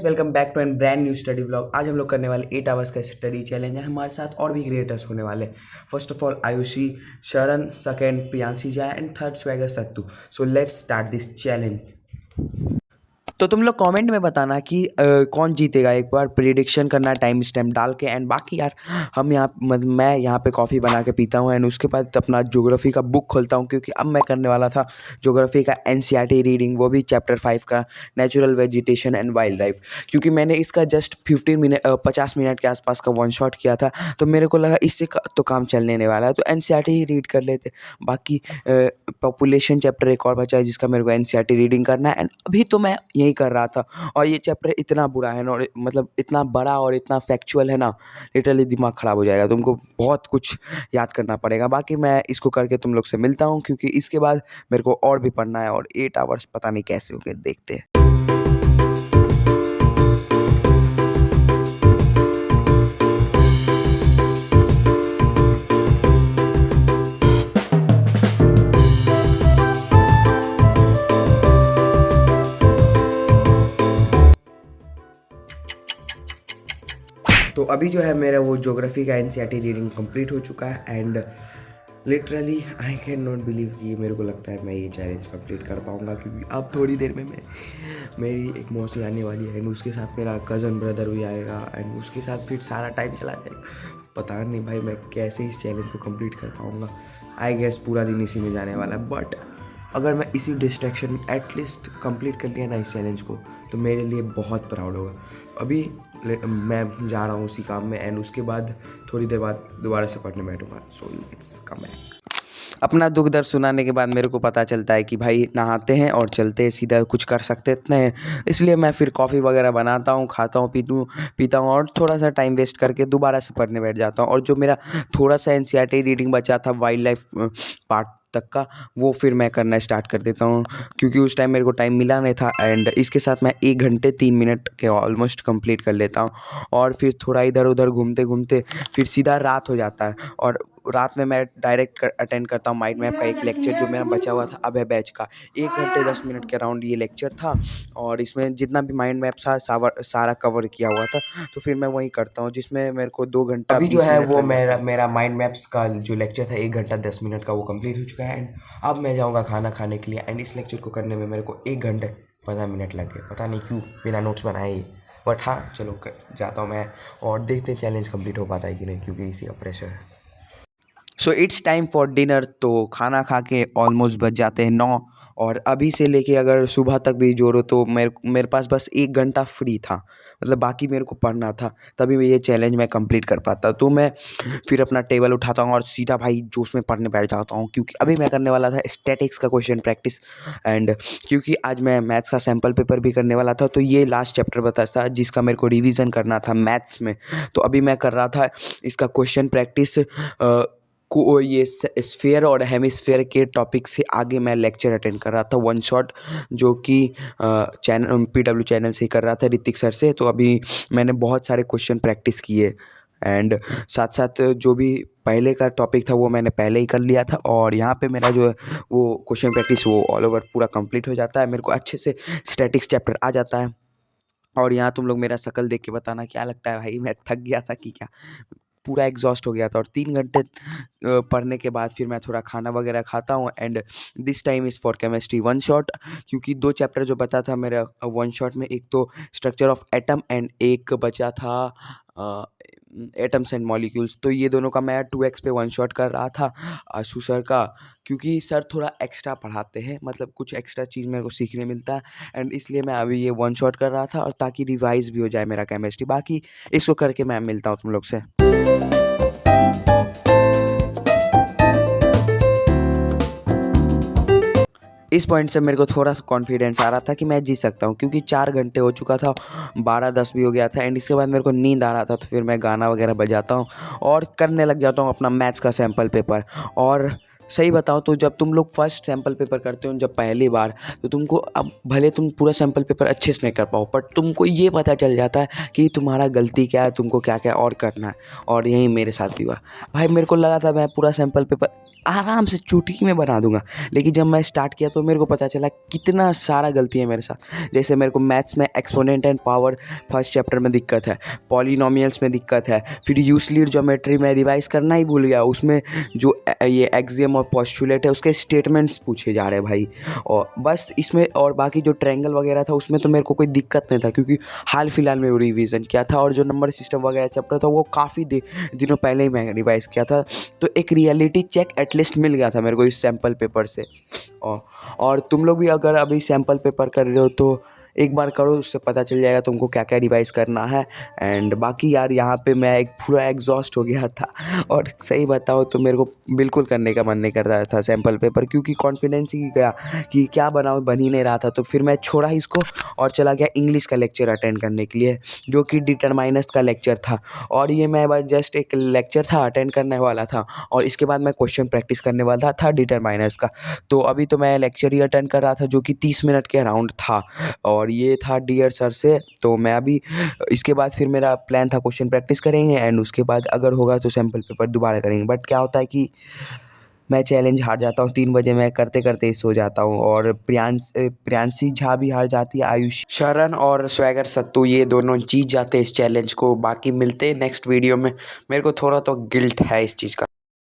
Welcome back to an brand new study vlog. आज हम लोग करने वाले 8 आवर्स का स्टडी चैलेंज है। हमारे साथ और भी क्रिएटर्स होने वाले। फर्स्ट ऑफ ऑल आयुषी, शरण, सेकंड प्रियांशी जय and third swagger sattu. So let's start this challenge. तो तुम लोग कमेंट में बताना कि कौन जीतेगा। एक बार प्रिडिक्शन करना टाइम स्टैम्प डाल के। एंड बाकी यार मैं यहाँ पे कॉफ़ी बना के पीता हूँ एंड उसके बाद अपना ज्योग्राफी का बुक खोलता हूँ, क्योंकि अब मैं करने वाला था ज्योग्राफी का एनसीईआरटी रीडिंग, वो भी चैप्टर 5 का natural vegetation and wild life. क्योंकि मैंने इसका जस्ट 50 मिनट के आसपास का वन शॉट किया था, तो मेरे को लगा इससे तो काम चलने नहीं वाला है, तो एनसीईआरटी ही रीड कर लेते। बाकी पॉपुलेशन चैप्टर एक और बचा है जिसका मेरे को एनसीईआरटी रीडिंग करना है। एंड अभी तो मैं यही कर रहा था, और ये चैप्टर इतना बुरा है ना, और मतलब इतना बड़ा और इतना फैक्चुअल है ना, लिटरली दिमाग ख़राब हो जाएगा। तुमको बहुत कुछ याद करना पड़ेगा। बाकी मैं इसको करके तुम लोग से मिलता हूँ, क्योंकि इसके बाद मेरे को और भी पढ़ना है, और 8 आवर्स पता नहीं कैसे होंगे, देखते हैं। तो अभी जो है मेरा वो ज्योग्राफी का एनसीईआरटी रीडिंग कंप्लीट हो चुका है। And literally I can not believe कि मेरे को लगता है मैं ये चैलेंज कंप्लीट कर पाऊँगा, क्योंकि अब थोड़ी देर में मेरी एक मौसी आने वाली है एंड उसके साथ मेरा कज़न ब्रदर भी आएगा एंड उसके साथ फिर सारा टाइम चला जाएगा। पता नहीं भाई मैं कैसे इस चैलेंज को कंप्लीट कर पाऊँगा। आई गेस पूरा दिन इसी में जाने वाला है। बट अगर मैं इसी डिस्ट्रैक्शन एटलीस्ट कंप्लीट कर लिया ना इस चैलेंज को, तो मेरे लिए बहुत प्राउड होगा। अभी मैं जा रहा हूँ उसी काम में एंड उसके बाद थोड़ी देर बाद दोबारा से पढ़ने बैठूंगा। So let's come back. अपना दुख दर्द सुनाने के बाद मेरे को पता चलता है कि भाई नहाते हैं और चलते हैं, सीधा कुछ कर सकते इतने हैं। इसलिए मैं फिर कॉफ़ी वगैरह बनाता हूँ, खाता हूँ, पीता हूँ, और थोड़ा सा टाइम वेस्ट करके दोबारा से पढ़ने बैठ जाता हूँ। और जो मेरा थोड़ा सा एनसीईआरटी रीडिंग बचा था वाइल्ड लाइफ पार्ट तक का, वो फिर मैं करना स्टार्ट कर देता हूँ, क्योंकि उस टाइम मेरे को टाइम मिला नहीं था। एंड इसके साथ मैं 1 घंटे 3 मिनट के ऑलमोस्ट कंप्लीट कर लेता हूँ, और फिर थोड़ा इधर उधर घूमते घूमते फिर सीधा रात हो जाता है। और रात में मैं डायरेक्ट अटेंड करता हूँ माइंड मैप का एक लेक्चर जो मेरा बचा हुआ था अभय बैच का। 1 घंटे 10 मिनट के अराउंड ये लेक्चर था, और इसमें जितना भी माइंड मैप था सारा कवर किया हुआ था। तो फिर मैं वही करता हूँ, जिसमें मेरे को 2 घंटा अभी जो 20 है मिनट वो लग जाता है। मेरा माइंड मैप्स का जो लेक्चर था 1 घंटा 10 मिनट का, वो कंप्लीट हो चुका है। एंड अब मैं जाऊँगा खाना खाने के लिए। एंड इस लेक्चर को करने में मेरे को 1 घंटे 15 मिनट लग गए, पता नहीं क्यों, बिना नोट्स बनाए ही। बट हाँ चलो जाता हूँ मैं, और देखते हैं चैलेंज कंप्लीट हो पाता है कि नहीं, क्योंकि इसी का प्रेशर है। So it's time for dinner. तो खाना खा के ऑलमोस्ट बज जाते हैं 9, और अभी से लेके अगर सुबह तक भी जोड़ो तो मेरे पास बस 1 घंटा फ्री था। मतलब बाकी मेरे को पढ़ना था, तभी मैं ये चैलेंज मैं कंप्लीट कर पाता। तो मैं फिर अपना टेबल उठाता हूँ और सीधा भाई जोश में पढ़ने बैठ जाता हूँ, क्योंकि अभी मैं करने वाला था स्टैटिक्स का क्वेश्चन प्रैक्टिस। एंड क्योंकि आज मैं मैथ्स का सैम्पल पेपर भी करने वाला था, तो ये लास्ट चैप्टर बता था जिसका मेरे को रिविज़न करना था मैथ्स में। तो अभी मैं कर रहा था इसका क्वेश्चन प्रैक्टिस। को ये स्फीयर और हेमिस्फीयर के टॉपिक से आगे मैं लेक्चर अटेंड कर रहा था वन शॉट, जो कि चैनल पीडब्ल्यू चैनल से ही कर रहा था ऋतिक सर से। तो अभी मैंने बहुत सारे क्वेश्चन प्रैक्टिस किए, एंड साथ साथ जो भी पहले का टॉपिक था वो मैंने पहले ही कर लिया था। और यहाँ पे मेरा जो है वो क्वेश्चन प्रैक्टिस वो ऑल ओवर पूरा कंप्लीट हो जाता है, मेरे को अच्छे से स्टैटिक्स चैप्टर आ जाता है। और यहाँ तुम लोग मेरा शक्ल देख के बताना क्या लगता है भाई, मैं थक गया था कि क्या, पूरा एग्जॉस्ट हो गया था। और 3 घंटे पढ़ने के बाद फिर मैं थोड़ा खाना वगैरह खाता हूँ। And this time is for chemistry one shot, क्योंकि 2 चैप्टर जो बता था मेरा वन शॉट में, एक तो स्ट्रक्चर ऑफ एटम एंड एक बचा था एटम्स एंड मॉलिक्यूल्स। तो ये दोनों का मैं 2x पे वन शॉट कर रहा था आशु सर का, क्योंकि सर थोड़ा एक्स्ट्रा पढ़ाते हैं, मतलब कुछ एक्स्ट्रा चीज़ मेरे को सीखने मिलता है। एंड इसलिए मैं अभी ये वन शॉट कर रहा था, और ताकि रिवाइज भी हो जाए मेरा केमिस्ट्री। बाकी इसको करके मैं मिलता हूँ तुम लोग से। इस पॉइंट से मेरे को थोड़ा सा कॉन्फिडेंस आ रहा था कि मैं जीत सकता हूँ, क्योंकि 4 घंटे हो चुका था, 12-10 भी हो गया था। एंड इसके बाद मेरे को नींद आ रहा था, तो फिर मैं गाना वगैरह बजाता हूँ और करने लग जाता हूँ अपना मैथ्स का सैम्पल पेपर। और सही बताओ तो जब तुम लोग फर्स्ट सैम्पल पेपर करते हो जब पहली बार, तो तुमको अब भले तुम पूरा सैम्पल पेपर अच्छे से नहीं कर पाओ, बट तुमको ये पता चल जाता है कि तुम्हारा गलती क्या है, तुमको क्या क्या और करना है। और यही मेरे साथ भी हुआ। भाई मेरे को लगा था मैं पूरा सैम्पल पेपर आराम से चुटकी में बना दूंगा, लेकिन जब मैं स्टार्ट किया तो मेरे को पता चला कितना सारा गलती है मेरे साथ। जैसे मेरे को मैथ्स में exponent and power first chapter में दिक्कत है, पॉलिनोमियल्स में दिक्कत है, फिर यूक्लिड ज्योमेट्री में रिवाइज करना ही भूल गया, उसमें जो ये एक्सियम और पोस्टुलेट है उसके स्टेटमेंट्स पूछे जा रहे हैं भाई। और बस इसमें, और बाकी जो ट्रायंगल वगैरह था उसमें तो मेरे को कोई दिक्कत नहीं था, क्योंकि हाल फिलहाल में वो रिवीजन किया था, और जो नंबर सिस्टम वगैरह चैप्टर था वो काफ़ी दिनों पहले ही मैं रिवाइज किया था। तो एक रियलिटी चेक एटलीस्ट मिल गया था मेरे को इस सैम्पल पेपर से। और तुम लोग भी अगर अभी सैम्पल पेपर कर रहे हो तो एक बार करो, उससे पता चल जाएगा तुमको क्या क्या रिवाइज करना है। एंड बाकी यार यहाँ पे मैं एक पूरा एग्जॉस्ट हो गया था, और सही बताओ तो मेरे को बिल्कुल करने का मन नहीं कर रहा था सैम्पल पेपर, क्योंकि कॉन्फिडेंस ही गया कि क्या बनाऊँ, बन ही नहीं रहा था। तो फिर मैं छोड़ा ही इसको और चला गया इंग्लिश का लेक्चर अटेंड करने के लिए, जो कि डिटरमाइनर्स का लेक्चर था। और ये मैं बस जस्ट एक लेक्चर था, अटेंड करने वाला था, और इसके बाद मैं क्वेश्चन प्रैक्टिस करने वाला था डिटरमाइनर्स का। तो अभी तो मैं लेक्चर ही अटेंड कर रहा था, जो कि 30 मिनट के अराउंड था, और ये था डियर सर से। तो मैं अभी इसके बाद फिर मेरा प्लान था क्वेश्चन प्रैक्टिस करेंगे, एंड उसके बाद अगर होगा तो सैम्पल पेपर दोबारा करेंगे। बट क्या होता है कि मैं चैलेंज हार जाता हूँ, 3 बजे मैं करते करते ही सो जाता हूँ, और प्रियांशी झा भी हार जाती है, आयुष, शरण और स्वैगर सत्तू ये दोनों जीत जाते हैं इस चैलेंज को। बाकी मिलते हैं नेक्स्ट वीडियो में। मेरे को थोड़ा तो गिल्ट है इस चीज़ का।